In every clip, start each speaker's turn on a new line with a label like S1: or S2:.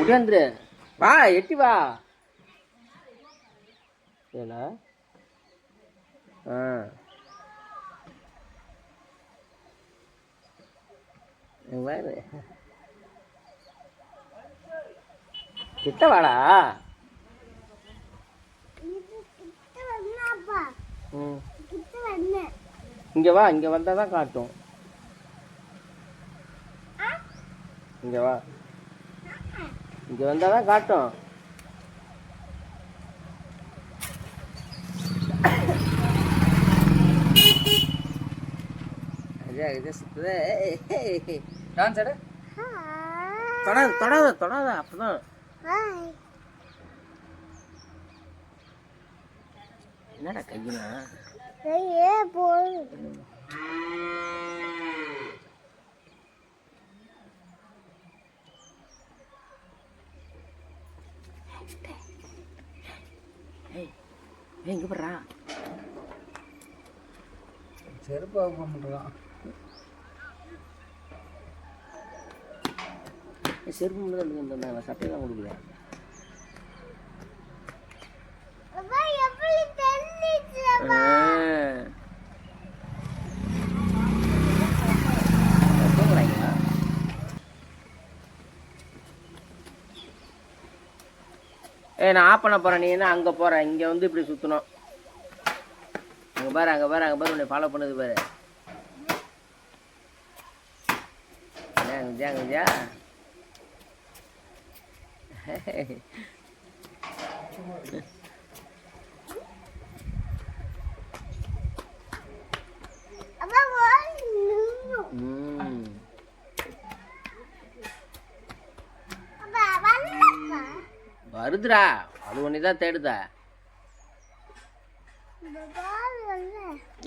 S1: வந்துரு வா எட்டி வா ஏலா வேறு கிட்ட வாடா இங்க வா இங்க வந்தாதான் காட்டும் இங்க வா இங்க வந்தாதான் காட்டும் தொடாத அப்பதான் என்னடா கையினா எங்க போடுறா
S2: செருப்பு ஓப்பன் பண்ணுறான்
S1: செருப்பு மட்டும் தான் சட்டையை தான் கொடுக்குறேன் நான் ஆஃப் பண்ண போகிறேன் நீ என்ன அங்கே போகிறேன் இங்கே வந்து இப்படி சுற்றணும் அங்கே பாரு உன்னை ஃபாலோ பண்ணது பாரு அங்கஜா வருதுடா அது ஒன்று தான் தேடுதா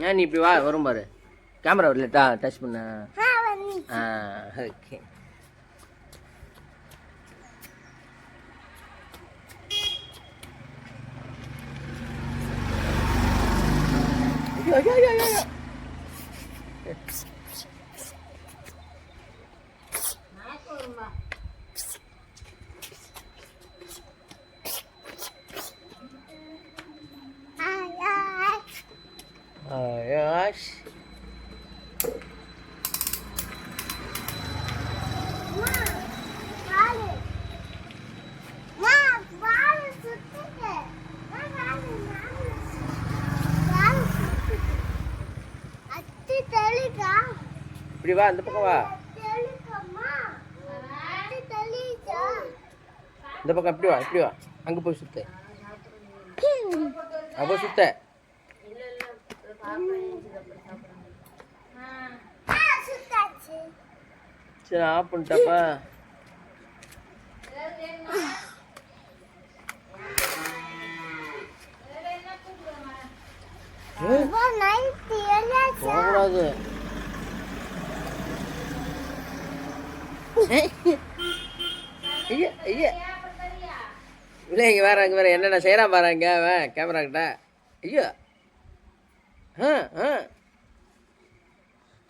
S1: ஏன் நீ இப்படி வா வரும் பாரு கேமரா வரலட்டா டச் பண்ண ஓகே Gosh. இப்படி வா இந்த பக்கம் வா இந்த பக்கம் இப்படி வா அங்க போய் சுத்த அங்க சுத்த சரி ஆஃப் பண்ணிட்டாப்பா போகக்கூடாது ஐயா ஐயா இல்லை இங்கே வேற என்னென்ன செய்கிறான் பாரு இங்கே கேமரா கிட்ட ஐயோ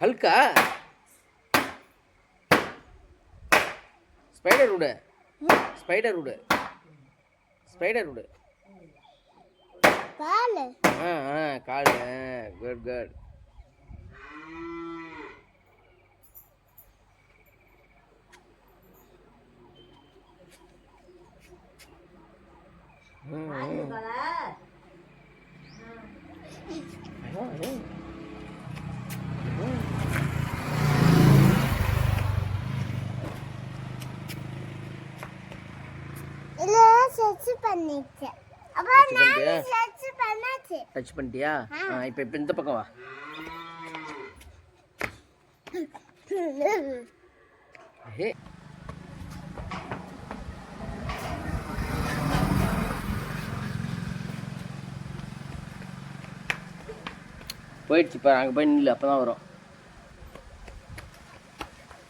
S1: ஹல்கா ஸ்பைடர் விடு கால் குட் டச் பண்ணிட்டியா இப்போ இந்த பக்கம் வா போயிடுச்சு பாரு அங்கே போய் நில்லு அப்போ தான் வரும்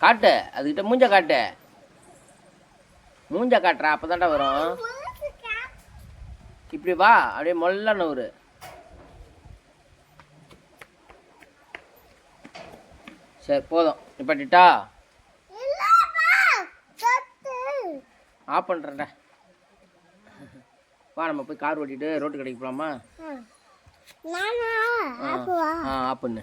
S1: காட்டு அதுக்கிட்ட மூஞ்ச காட்டு மூஞ்ச காட்டுறா அப்போ தான்டா வரும் இப்படி வா அப்படியே மொல்ல நூறு சரி போதும் நிப்பாட்டிட்டா ஆஃப் பண்ணுறேன்டா. வா நம்ம போய் கார் ஓட்டிட்டு ரோட்டு கடைக்கு போகலாமா? ஆ ஆஃப் பண்ணு.